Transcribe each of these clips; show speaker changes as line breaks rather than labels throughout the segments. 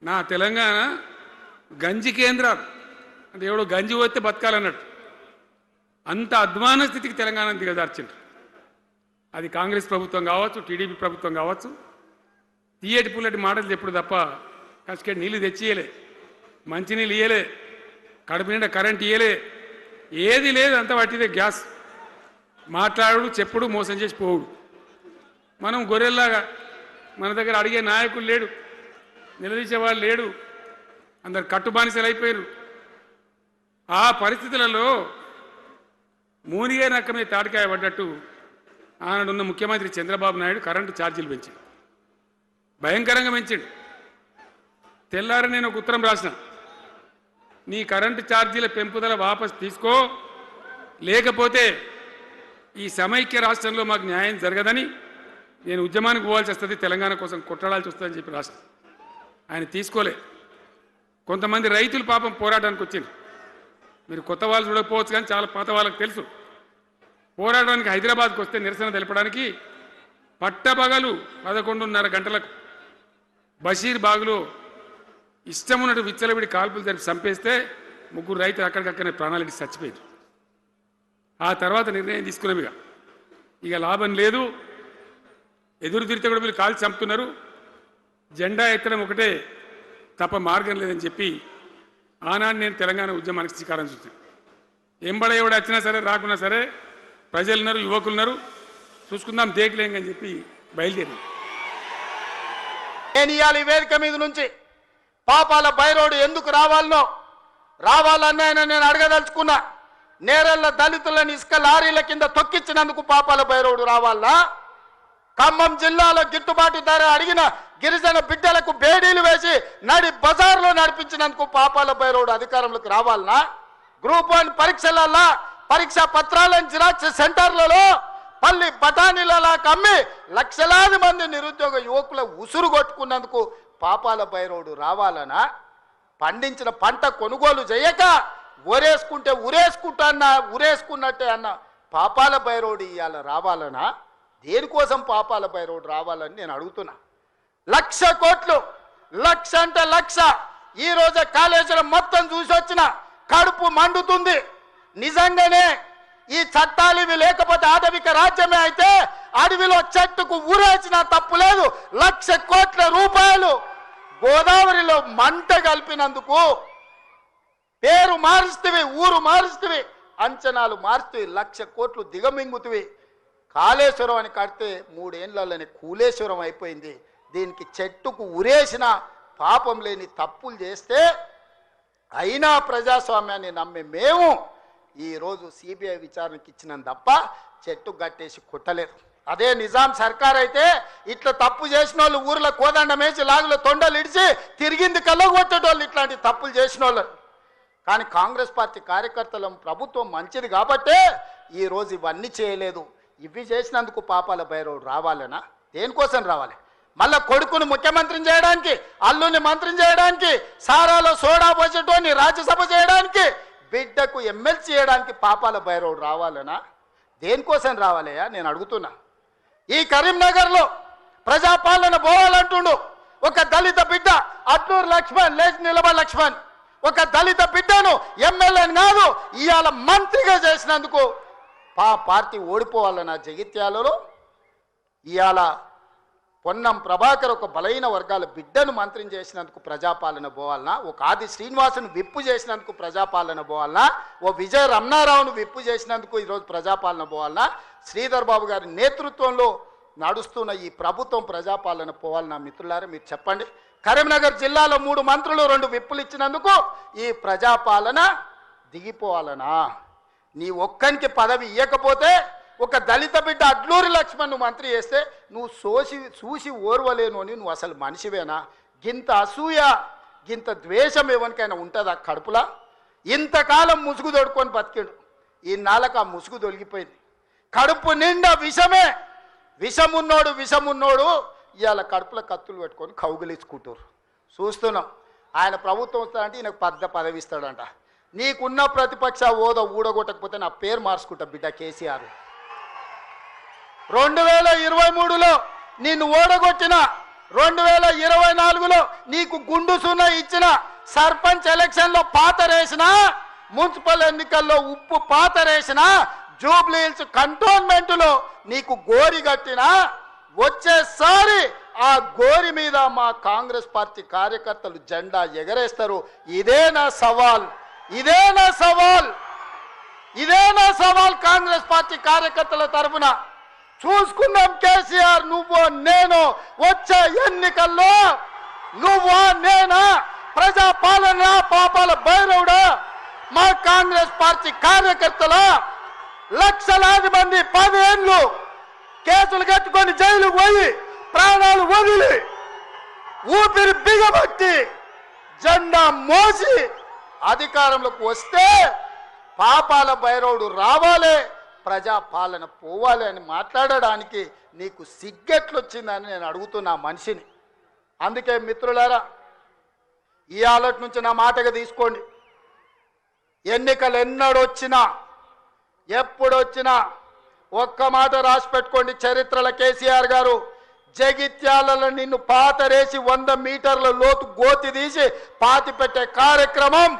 నా తెలంగాణ గంజి కేంద్రాలు అంటే ఎవడో గంజి పోతే బతకాలన్నట్టు అంత అధ్వాన స్థితికి తెలంగాణ దిగజార్చిండ్రు. అది కాంగ్రెస్ ప్రభుత్వం కావచ్చు, టీడీపీ ప్రభుత్వం కావచ్చు. తీయటి పుల్లటి మాటలు చెప్పుడు తప్ప కసుకేటి నీళ్లు తెచ్చియలే, మంచినీళ్ళు ఇయ్యలే, కడుపు నిండా కరెంట్ ఇయ్యలే, ఏది లేదు. అంత పట్టిదే గ్యాస్. మాట్లాడు, చెప్పుడు, మోసం చేసి పోవుడు. మనం గొర్రెల్లాగా మన దగ్గర అడిగే నాయకులు లేడు, నిలదీసేవాళ్ళు లేడు, అందరు కట్టుబానిసలు అయిపోయారు. ఆ పరిస్థితులలో మూనిగే నక్క మీద తాటికాయ పడ్డట్టు ఆనాడున్న ముఖ్యమంత్రి చంద్రబాబు నాయుడు కరెంటు ఛార్జీలు పెంచాడు, భయంకరంగా పెంచాడు. తెల్లారి నేను ఒక ఉత్తరం రాసిన, నీ కరెంటు ఛార్జీల పెంపుదల వాపసు తీసుకో, లేకపోతే ఈ సమైక్య రాష్ట్రంలో మాకు న్యాయం జరగదని నేను ఉద్యమానికి పోవాల్సి వస్తుంది, తెలంగాణ కోసం కొట్టడాల్సి వస్తుందని చెప్పి రాసిన. ఆయన తీసుకోలే. కొంతమంది రైతులు పాపం పోరాటానికి వచ్చింది. మీరు కొత్త వాళ్ళు చూడకపోవచ్చు, కానీ చాలా పాత వాళ్ళకి తెలుసు. పోరాటానికి హైదరాబాద్కి వస్తే నిరసన తెలపడానికి పట్టపగలు 11:30 గంటలకు బషీర్ బాగులో ఇష్టం ఉన్నట్టు విచ్చలవిడి కాల్పులు జరిపి చంపేస్తే 3 రైతులు అక్కడికక్కడనే ప్రాణాలకి చచ్చిపోయారు. ఆ తర్వాత నిర్ణయం తీసుకున్నాం, ఇక లాభం లేదు, ఎదురు తిరిగితే కూడా వీళ్ళు కాల్చి చంపుతున్నారు, జెండా ఎత్తడం ఒకటే తప్ప మార్గం లేదని చెప్పి ఆనాడు నేను తెలంగాణ ఉద్యమానికి శ్రీకారం చుట్టాను. ఎంబడ ఎవడు వచ్చినా సరే రాకున్నా సరే ప్రజలున్నారు, యువకులున్నారు, చూసుకుందాం దేకలేంగని చెప్పి బయలుదేరి
నేను ఇవాళ ఈ వేదిక మీద నుంచి పాపాల బైరోడు ఎందుకు రావాలన్నా నేను అడగదలుచుకున్నా. నేరెళ్ల దళితులను ఇసుక లారీల కింద తొక్కించినందుకు పాపాల బైరోడు రావాలా? ఖమ్మం జిల్లాలో గిట్టుబాటు ధర అడిగిన గిరిజన బిడ్డలకు బేడీలు వేసి నడి బజార్లో నడిపించినందుకు పాపాల బైరోడు అధికారంలోకి రావాలనా? గ్రూప్ 1 పరీక్షలలో పరీక్షా పత్రాలను జిరాక్స్ సెంటర్లలో పల్లి బఠానీలలా కమ్మి లక్షలాది మంది నిరుద్యోగ యువకుల ఉసురు కొట్టుకున్నందుకు పాపాల బైరోడు రావాలనా? పండించిన పంట కొనుగోలు చేయక ఉరేసుకున్నట్టే అన్న పాపాల బైరోడు ఇవాళ రావాలనా? దేనికోసం పాపాల బైరోడు రావాలని నేను అడుగుతున్నా. 1,00,000 కోట్లు, 1,00,000 అంటే 1,00,000. ఈ రోజు కాళేశ్వరం మొత్తం చూసి వచ్చిన కడుపు మండుతుంది. నిజంగానే ఈ చట్టాలు ఇవి లేకపోతే ఆటవిక రాజ్యమే అయితే అడవిలో చెట్టుకు ఊరేసిన తప్పు లేదు. 1,00,000 కోట్ల రూపాయలు గోదావరిలో మంట కలిపినందుకు పేరు మారుస్తువి, ఊరు మారుస్తువి, అంచనాలు మారుస్తువి, 1,00,000 కోట్లు దిగమింగుతువి. కాళేశ్వరం అని కడితే 3 ఏళ్లలోనే కూలేశ్వరం అయిపోయింది. దీనికి చెట్టుకు ఉరేసిన పాపం లేని తప్పులు చేస్తే అయినా ప్రజాస్వామ్యాన్ని నమ్మే మేము ఈరోజు సిబిఐ విచారణకి ఇచ్చినాం తప్ప చెట్టు కట్టేసి కొట్టలేదు. అదే నిజాం సర్కార్ అయితే ఇట్లా తప్పు చేసిన వాళ్ళు ఊర్లో కోదండం వేసి లాగులో తొండలు ఇడిచి తిరిగింది కళ్ళకు కొట్టేటోళ్ళు ఇట్లాంటి తప్పులు చేసిన వాళ్ళు. కానీ కాంగ్రెస్ పార్టీ కార్యకర్తల ప్రభుత్వం మంచిది కాబట్టే ఈరోజు ఇవన్నీ చేయలేదు. ఇవి చేసినందుకు పాపాల బైరోడు రావాలనా? దేనికోసం రావాలి? మళ్ళా కొడుకును ముఖ్యమంత్రిని చేయడానికి, అల్లుని మంత్రిని చేయడానికి, సారాలో సోడా పోసేటోని రాజ్యసభ చేయడానికి, బిడ్డకు ఎమ్మెల్సీ చేయడానికి పాపాల బైరోడు రావాలనా? దేనికోసం రావాలయ్యా నేను అడుగుతున్నా. ఈ కరీంనగర్లో ప్రజాపాలన పోవాలంటుండు ఒక దళిత బిడ్డ అట్లూరు లక్ష్మణ్, లేచి నిలబడి లక్ష్మణ్, ఒక దళిత బిడ్డను ఎమ్మెల్యేని కాదు ఇవాళ మంత్రిగా చేసినందుకు పార్టీ ఓడిపోవాలన్న జగిత్యాలలో ఇవాళ పొన్నం ప్రభాకర్ ఒక బలైన వర్గాల బిడ్డను మంత్రిని చేసినందుకు ప్రజాపాలన పోవాలనా? ఒక ఆది శ్రీనివాసును విప్పు చేసినందుకు ప్రజాపాలన పోవాలనా? ఓ విజయ రమణారావును విప్పు చేసినందుకు ఈరోజు ప్రజాపాలన పోవాలనా? శ్రీధర్ బాబు గారి నేతృత్వంలో నడుస్తున్న ఈ ప్రభుత్వం ప్రజాపాలన పోవాలనా? మిత్రులారా మీరు చెప్పండి. కరీంనగర్ జిల్లాలో 3 మంత్రులు 2 విప్పులు ఇచ్చినందుకు ఈ ప్రజాపాలన దిగిపోవాలనా? నీ ఒక్కనికి పదవి ఇవ్వకపోతే ఒక దళిత బిడ్డ అడ్లూరి లక్ష్మణ్ను మంత్రి చేస్తే నువ్వు చూసి ఓర్వలేను అని నువ్వు అసలు మనిషివేనా? గింత అసూయ, గింత ద్వేషం ఎవరికైనా ఉంటుందా కడుపులా? ఇంతకాలం ముసుగు తొడుకొని బతికాడు, ఈ నాలకు ఆ ముసుగు తొలగిపోయింది. కడుపు నిండా విషమే. విషమున్నోడు ఇవాళ కడుపులో కత్తులు పెట్టుకొని కౌగిలించుకుంటారు. చూస్తున్నాం. ఆయన ప్రభుత్వం వస్తాడంటే ఈయనకు పెద్ద పదవి ఇస్తాడంట. నీకున్న ప్రతిపక్ష హోదా ఊడగొట్టకపోతే నా పేరు మార్చుకుంటా బిడ్డ కేసీఆర్. 2023లో నిన్ను ఓడగొట్టిన 2024లో నీకు గుండు సున్న ఇచ్చిన, సర్పంచ్ ఎలక్షన్లో పాతరేసిన, మున్సిపల్ ఎన్నికల్లో ఉప్పు పాతరేసిన, జూబ్లీ హిల్స్ కంటోన్మెంట్లో నీకు గోరి కట్టిన, వచ్చేసారి ఆ గోరి మీద మా కాంగ్రెస్ పార్టీ కార్యకర్తలు జెండా ఎగరేస్తారు. ఇదే నా సవాల్, ఇదే నా సవాల్, ఇదే నా సవాల్ కాంగ్రెస్ పార్టీ కార్యకర్తల తరఫున. చూసుకుందాం కేసీఆర్, నువ్వు నేను వచ్చే ఎన్నికల్లో నువ్వా నేనా, ప్రజా పాలన పాపాల భైరవుడా, మా కాంగ్రెస్ పార్టీ కార్యకర్తల లక్షలాది మంది 10 ఏళ్ళు కేసులు కట్టుకొని జైలుకు పోయి ప్రాణాలు వదిలి ఊపిరి బిగబట్టి జెండా మోసి అధికారంలోకి వస్తే పాపాల భైరవుడు రావాలి, ప్రజా పాలన పోవాలి అని మాట్లాడడానికి నీకు సిగ్గెట్లొచ్చిందని నేను అడుగుతున్నా మనిషిని. అందుకే మిత్రులారా, ఈ ఆలటి నుంచి నా మాటగా తీసుకోండి. ఎన్నికలు ఎన్నడొచ్చినా ఎప్పుడొచ్చినా ఒక్క మాట రాసి పెట్టుకోండి. చరిత్రల కేసీఆర్ గారు జగిత్యాలలో నిన్ను పాతరేసి 100 మీటర్ల లోతు గోతి తీసి పాతి పెట్టే కార్యక్రమం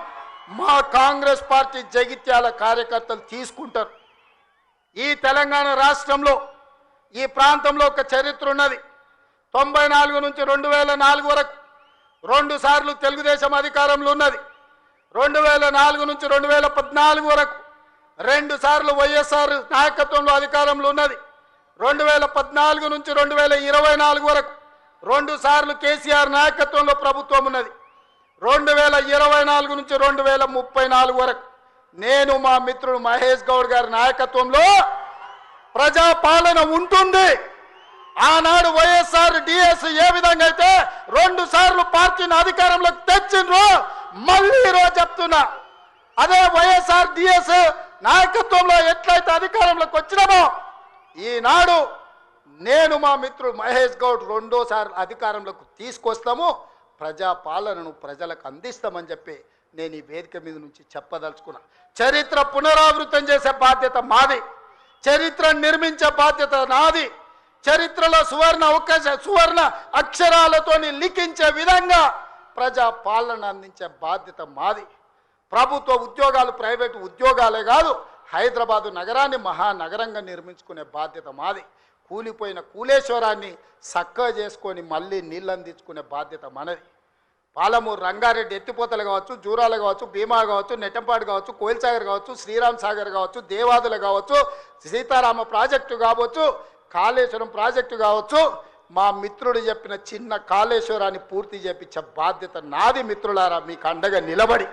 మా కాంగ్రెస్ పార్టీ జగిత్యాల కార్యకర్తలు తీసుకుంటారు. ఈ తెలంగాణ రాష్ట్రంలో ఈ ప్రాంతంలో ఒక చరిత్ర ఉన్నది. 94 నుంచి 2004 వరకు 2 సార్లు తెలుగుదేశం అధికారంలో ఉన్నది. 2004 నుంచి 2014 వరకు 2 సార్లు వైఎస్ఆర్ నాయకత్వంలో అధికారంలో ఉన్నది. 2014 నుంచి 2024 వరకు 2 సార్లు కేసీఆర్ నాయకత్వంలో ప్రభుత్వం ఉన్నది. 2024 నుంచి 2034 వరకు నేను మా మిత్రుడు మహేష్ గౌడ్ గారి నాయకత్వంలో ప్రజాపాలన ఉంటుంది. ఆనాడు వైఎస్ఆర్ డిఎస్ ఏ విధంగా అయితే 2 సార్లు పార్టీని అధికారంలోకి తెచ్చిండ్రో, మళ్ళీ ఈరోజు చెప్తున్నా, అదే వైఎస్ఆర్ డిఎస్ నాయకత్వంలో ఎట్లయితే అధికారంలోకి వచ్చినామో ఈనాడు నేను మా మిత్రుడు మహేష్ గౌడ్ 2సారి అధికారంలోకి తీసుకొస్తాము, ప్రజాపాలనను ప్రజలకు అందిస్తామని చెప్పి నేను ఈ వేదిక మీద నుంచి చెప్పదలుచుకున్నా. చరిత్ర పునరావృతం చేసే బాధ్యత మాది, చరిత్ర నిర్మించే బాధ్యత నాది, చరిత్రలో సువర్ణ అక్షరాలతోని లిఖించే విధంగా ప్రజాపాలన అందించే బాధ్యత మాది. ప్రభుత్వ ఉద్యోగాలు ప్రైవేటు ఉద్యోగాలే కాదు, హైదరాబాదు నగరాన్ని మహానగరంగా నిర్మించుకునే బాధ్యత మాది. కూలిపోయిన కూలేశ్వరాన్ని చక్కగా చేసుకొని మళ్ళీ నీళ్ళు అందించుకునే బాధ్యత మనది. పాలమూరు రంగారెడ్డి ఎత్తిపోతలు కావచ్చు, జూరాలు కావచ్చు, భీమా కావచ్చు, నెట్టంపాడు కావచ్చు, కోయిల్సాగర్ కావచ్చు, శ్రీరామ్ సాగర్ కావచ్చు, దేవాదులు కావచ్చు, సీతారామ ప్రాజెక్టు కావచ్చు, కాళేశ్వరం ప్రాజెక్టు కావచ్చు, మా మిత్రుడు చెప్పిన చిన్న కాళేశ్వరాన్ని పూర్తి చేపించే బాధ్యత నాది. మిత్రులారా, మీకు అండగా నిలబడి